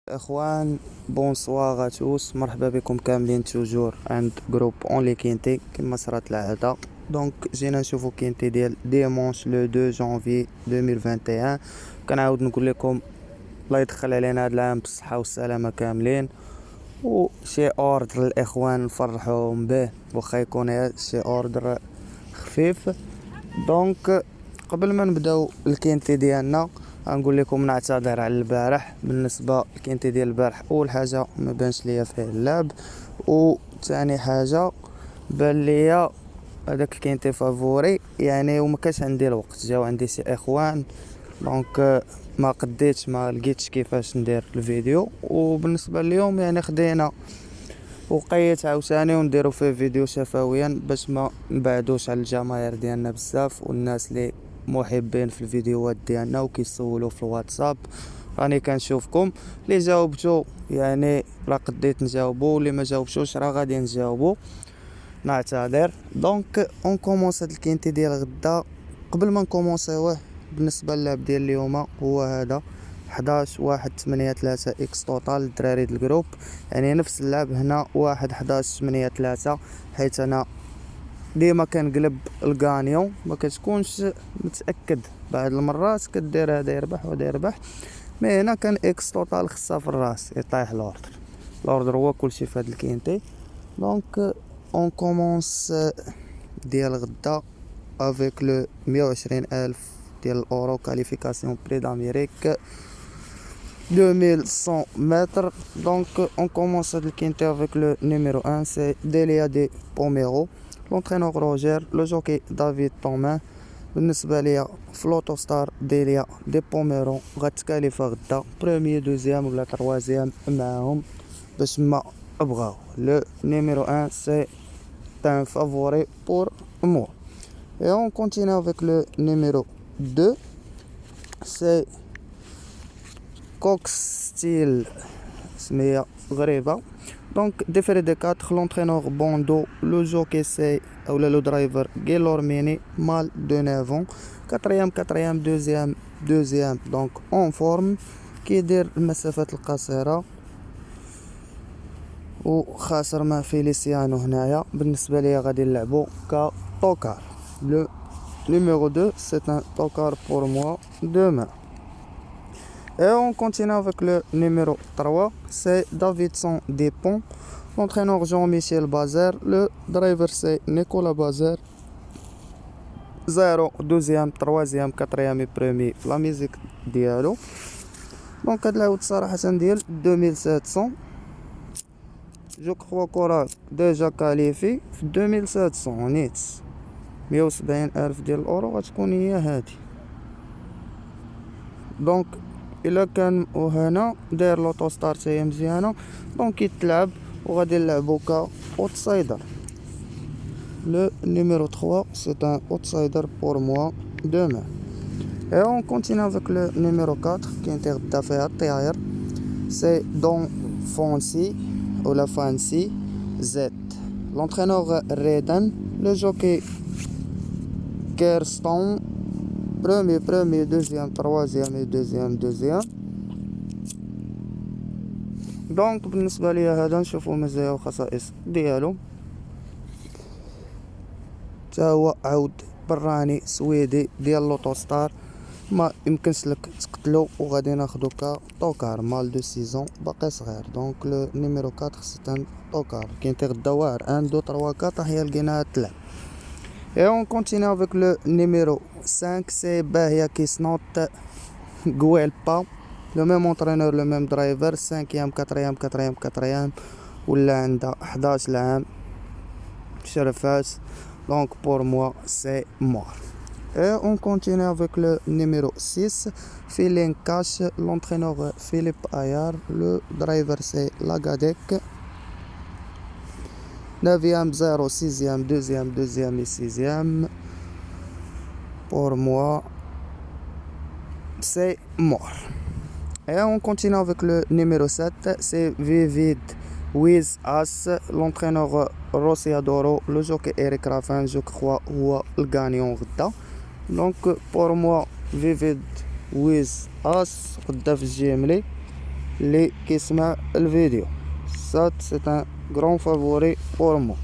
اخوان، بونسواغ اتوس، مرحبا بكم كاملين توجور عند جروب اونلي كينتي كما صرات العاده. دونك جينا نشوفو كينتي ديال ديمونش لو 2 جانفي 2021. كنعاود نقول لكم الله يدخل علينا هذا العام بالصحه والسلامه كاملين، وشي اوردر الاخوان نفرحوهم به واخا يكون شي اوردر خفيف. دونك قبل ما نبداو الكينتي ديالنا غنقول لكم نعتذر على البارح. بالنسبه للكينتي ديال البارح، اول حاجه ما بانش ليا فيه اللعب، وثاني حاجه بان ليا هذاك الكينتي فافوري يعني، وما كانش عندي الوقت. جاو عندي شي اخوان دونك ما قديتش، ما لقيتش كيفاش ندير الفيديو. وبالنسبه اليوم يعني خدينا وقيت عاوتاني ونديرو فيه فيديو شفويا باش ما نبعدوش على الجماهير ديالنا بزاف، والناس اللي محبين في الفيديوهات ديالنا وكيسولوا في الواتساب. راني كنشوفكم اللي جاوبتو يعني راه قديت نجاوبو، اللي ما جاوبتوش راه غادي نجاوبو، نعتذر. دونك اون كومونس هاد الكينتي ديال غدا. قبل ما نكومونسيوه، بالنسبه للعب ديال اليوم هو هذا 11 1 8 3 اكس توتال الدراري ديال الجروب، يعني نفس اللعب هنا 1 11 8 3، حيت انا ديما كنقلب الغانيون، ما كتكونش متاكد. بعض المرات كدير هذا يربح وهذا يربح، مي هنا كان اكس توتال خصها في الراس يطيح الاوردر هو كلشي في هذا الكينتي. دونك اون كومونس ديال غدا افيك لو 120,000 ديال الاورو كاليفيكاسيون بري d'Amérique 2100 متر. Donc on commence le quintet avec le numéro 1, c'est Delia de Pomero, l'entraîneur Roger, le jockey David Thomas. بالنسبة ليا فلوتو ستار ديليا دي بوميرو غتكاليفا غدا بروميي دوزيام ولا تروازيام معاهم باش ما بغاو. لو نيميرو 1 سي un favori pour moi. Et on continue avec le numéro 2, c'est Cox style سمية غريبة. Donc déféré de 4, l'entraîneur Bondo, le jockey c'est ou le driver Guillermini, mal de 9 ans, quatrième, deuxième, donc en forme كيدير المسافات القصيرة وخاسر مع فيليسيانو هنايا. بالنسبة ليا غادي نلعبو كطوكار. Le numéro 2 c'est un tocard pour moi demain. Et on continue avec le numéro 3, c'est Davidson Despont, l'entraîneur Jean-Michel Bazer, le driver c'est Nicolas Bazer. 0, deuxième, troisième, quatrième et premier, la musique diallo. Donc هاد العود صراحة ديال 2700، جو كخوا كورا ديجا كاليفي في 2700 نيت 170,000 ديال الاورو غتكون هي هادي. دونك الا كان وهنا داير لوطو ستارت هي مزيانه، دونك يتلعب وغادي نلعبو كاوتسايدر. لو نيميرو 3 سي ان اوتسايدر بور موا دومان. Et on continue avec le numéro 4 qui غدا فيها الطياير، c'est Don Fonsi ou la Fancy Z, l'entraîneur Reden, le jockey Kerston, premier, deuxième, troisième et deuxième. دونك بالنسبة لي هذا نشوفو مزايا وخصائص ديالو. تا هو عود براني سويدي ديال لوطو ستار، ما يمكنش لك تقتلو، وغادي ناخدو كطوكار مال دو سيزون باقي صغير. دونك لو نيميرو 4 سي ان طوكار كاين تيغدا واعر 1 2 3 4 هي لقيناها تلعب. Et on continue avec le numéro 5, c'est Bahia Kisnot Guelpa, le même entraîneur, le même driver, 5e, 4e, ولا عندها 11 عام شرفات. Donc pour moi c'est mort. Et on continue avec le numéro 6, Feeling Cash, l'entraîneur Philippe Ayar, le driver c'est Lagadec. 9e 0, 6e, deuxième et 6e. Pour moi c'est mort. Et on continue avec le numéro 7, c'est Vivid Wiz As, l'entraîneur Rossi Adoro, le jockey Eric Raffin, je crois هو الغانيون غدا. Donc pour moi Vivid Wiz As غدا في الجيملي اللي كيسمع الفيديو. Ça c'est un grand favori pour moi.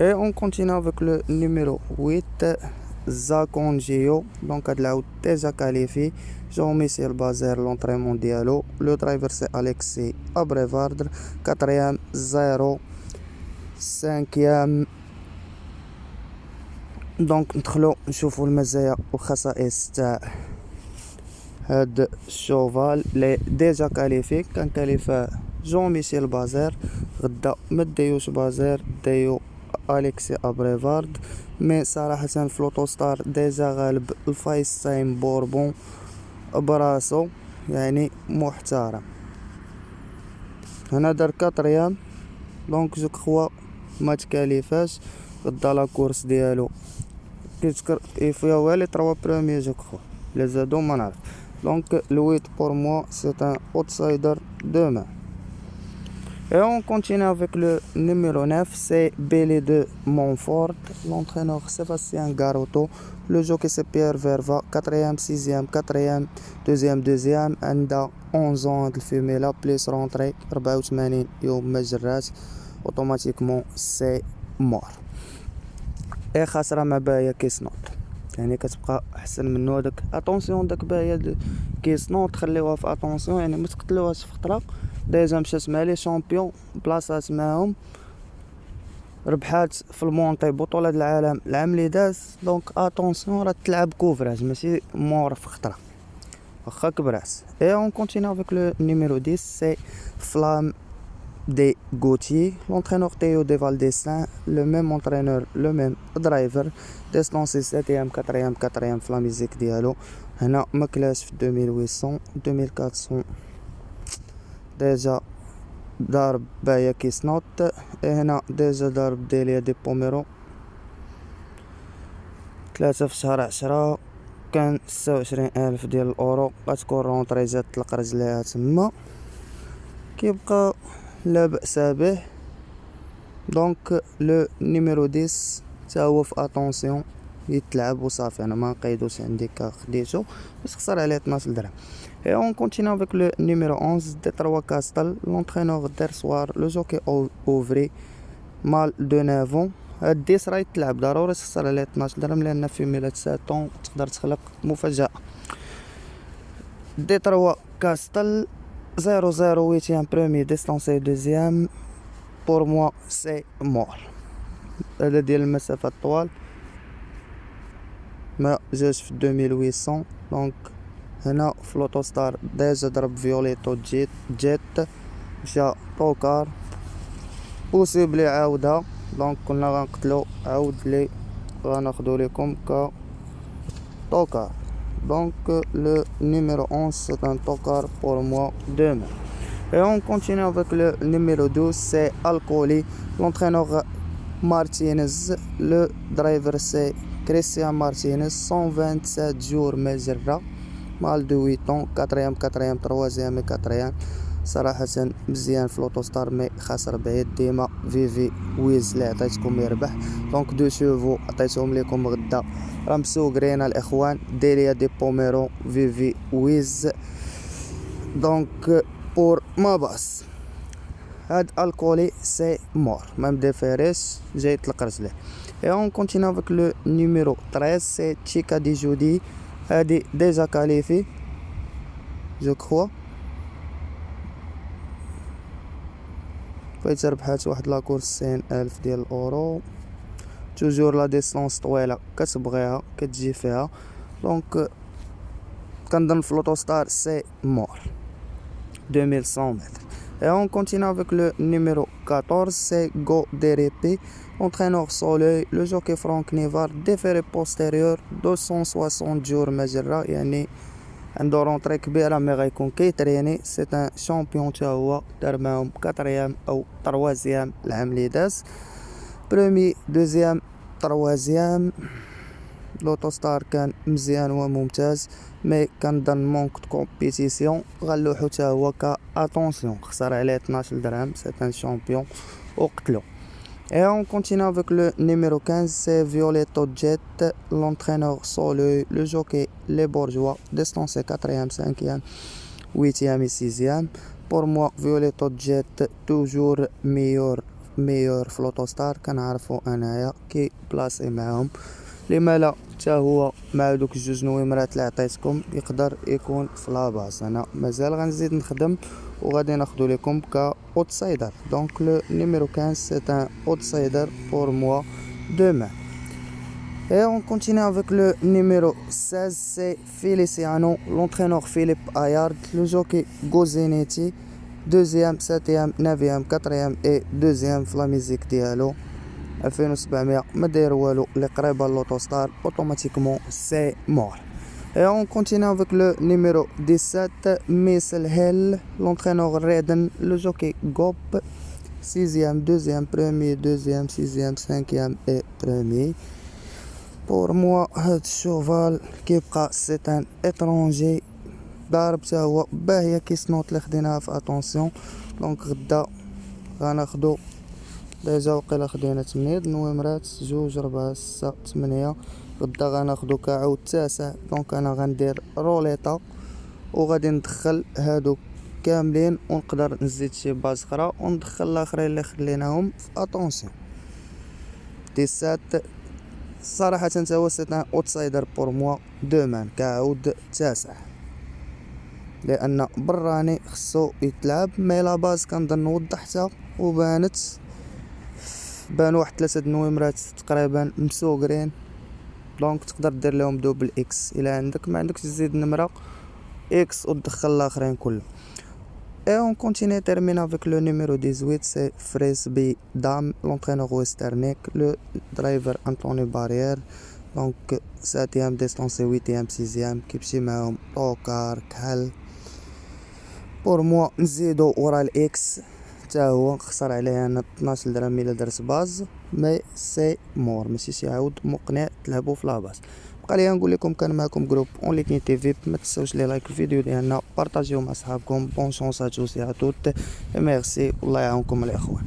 Et on continue avec le numéro 8, Zakon Gio. Donc, il a déjà qualifié. Jean-Michel Bazir, l'entrée mondiale. Le driver, c'est Alexis Abrevard. 4e, 0. 5e. Donc, ندخلو نشوفو المزايا والخصائص تاع هاد الشوفال لي ديجا كاليفي. كان كاليفاه جون ميشيل بازير، غدا مديوش بازير دايو اليكسي ابريفارد. مي صراحة فلوتوستار ديجا غالب الفايس تايم بوربون براسو، يعني محترم. هنا دار كاتريام، دونك جو كخوا ما تكاليفاش. غدا لا كورس ديالو كيتكر يفيا لي 3 بروميي جو كخوا لي زادو ما نعرف. دونك le 8 pour moi c'est un outsider demain. Et on continue avec le numéro 9, c'est Belé de Montfort. L'entraîneur Sébastien Garoto. Le jockey c'est Pierre Verva. 4e, 6e, 4e, 2e. Anda 11 ans de fumée là, plus rentrée 84 يوم ما جراش. automatiquement c'est mort. Et خاسرة مع بايا كيس نوت، يعني كتبقى احسن منو. هذاك اتونسيون داك بايا كيس نوت خليوها في اتونسيون، يعني ما تقتلوهاش في خطره. ديجا مشات مع لي شامبيون بلاصات معاهم، ربحات في المونطي بطولة العالم العام اللي داز. دونك اتونسيون راه تلعب كوفراج ماشي مور في خطره واخا كبراس. اي اون كونتينيو افيك لو نيميرو 10، سي فلام دي Gauthier. L'entraîneur Théo de Valdessin, le même entraîneur, le même driver. Distancé 7e, 4e في la musique ديالو. هنا ما كلاش في 2800 2400 ديجا ضارب بايا كيس نوت. هنا ديجا ضارب ديليا دي بوميرو 3 في شهر 10. كان 26000 ديال الأورو. غتكون رونطري جات تطلق رجليها تما، كيبقى لا بأس به. دونك لو نيميرو 10 تا هو في اتونسيون يتلعب وصافي. انا ما نقيدوش عندي خديتو بس خسر عليه 12 درهم. Et on continue avec le numéro 11, Détroit Castel. L'entraîneur d'Ersoir, le jockey ouvrier, mâle de 9 ans. هاد 10 راه يتلعب ضروري تخسر عليه 12 درهم لان في ميلاد ساتون تقدر تخلق مفاجأة. Détroit Castel 0-0, 8e premier, distancé 2e. Pour moi c'est mort. هذا ديال المسافة الطوال ما جاش في 2800. دونك هنا فلوتوستار ديجا ضرب فيوليتو جيت مشى طوكار بوسيبلي عاودها. دونك كنا غنقتلو عاود لي غناخدو ليكم ك طوكار. Donc le numéro 11 c'est un tocard pour moi demain. Et on continue avec le numéro 12, c'est Alcooli. L'entraîneur Martinez, le driver c'est Christian Martinez. 127 jours مجرة، مال دو 8 ans. 4e 3e et 4e. صراحة مزيان في لوتوستار مي خاسر بعيد. ديما فيفي ويز اللي عطيتكم يربح. دونك دو شوفو عطيتهم لكم غدا راه مسوقرين الاخوان. ديليا دي بوميرو فيفي ويز. دونك بور ما باس هاد الكولي سي مور ما مدافريش جاي يطلق رجليه. اي اون كونتينيو افيك لو نيميرو 13، سي تشيكا دي جودي. هادي ديجا كاليفي جو كخوا، بغيت ربحات واحد لاكورس 90000 ديال الاورو. توجور لا ديستونس طويله كتبغيها كتجي فيها. دونك كنظن في لوتوستار سي مور 2100 متر. Et on continue avec le numéro 14, c'est Go DRP. Entraîneur Soleil, le jockey Franck Nivard, déféré postérieur 260 jours مجرة، يعني عنده رونطري كبيرة مي غيكون كيتريني. سي ان شامبيون تا هو، دار معاهم 4e أو 3e العام اللي داز. برومي 2e 3e. لوتوستار كان مزيان وممتاز مي كنظن مونك دو كومبيتيسيون غنلوحو تا هو ك اتونسيون. خسر عليه 12 درهم. سي ان شامبيون وقتلو. Et on continue avec le numéro 15, c'est Violetto Jet. L'entraîneur Soleil, le jockey Les Bourgeois, distancé 4e 5e. 8e et 6e. Pour moi Violetto Jet toujours meilleur في لوتوستار. كنعرفو انايا كي بلاصي معاهم لي مالا حتى هو مع دوك جوج نويمرات اللي عطيتكم يقدر يكون في لاباس. انا مازال غنزيد نخدم وغادي ناخدو لكم كاوتسايدر. دونك لو نيميرو 15 c'est un outsider pour moi demain. Et on continue avec le numéro 16, c'est Feliciano, l'entraîneur Philippe Ayard, le jockey Gozenetti, 2e, 7e, 9e, 4e et 2e في la musique ديالو 2700. ما داير والو اللي قريبه لوتوستار اوتوماتيكمون سي مور. Et on continue avec le numéro 17, Michel Hill, l'entraîneur Redden, le jockey Gop, 6e, 2e, 1er, 2e, 6e, 5e et 1er. Pour moi هاد الشوفال كيبقى سي ان اترونجي ضارب حتى هو باهيه كيسنوط اللي خديناها في اتونسيون. دونك غدا غناخدو ديجا وقيلا خدينا 8 نويمرات 2 4 6 8. غدا غناخدو كعود تاسع. دونك انا غندير روليطا وغادي ندخل هادو كاملين ونقدر نزيد شي باز اخرى وندخل الاخرين اللي خليناهم في اتونسيون. 17 صراحة انت هو سي ان اوتسايدر بور موا دومان كعود تاسع لان براني خصو يتلعب. مي لا باز كنظن وضحتها وبانت بان واحد 3 نويمرات تقريبا مسوقرين. دونك تقدر دير لهم دوبل اكس الى عندك، ما عندكش تزيد نمرة اكس وتدخل الاخرين كله. Et on continue, termine avec le numéro 18, c'est Frisbee Dame, l'entraîneur Westernick, le driver Anthony Barrière. Donc 7e distance, 8e, 6e, كيمشي معاهم طوكار كحل. pour moi نزيدو ورا الاكس حتى هو خسر عليه انا 12 درهم الا درت باز. مي سي مور ماشي شي عاود مقنع تلعبوا في لاباس. بقى لي نقول لكم كان معكم جروب اون ليكين تي في. ما تنساوش لي لايك الفيديو ديالنا، بارطاجيو مع صحابكم. بون شونس ا توس ا توت، ميرسي والله يعاونكم الاخوان.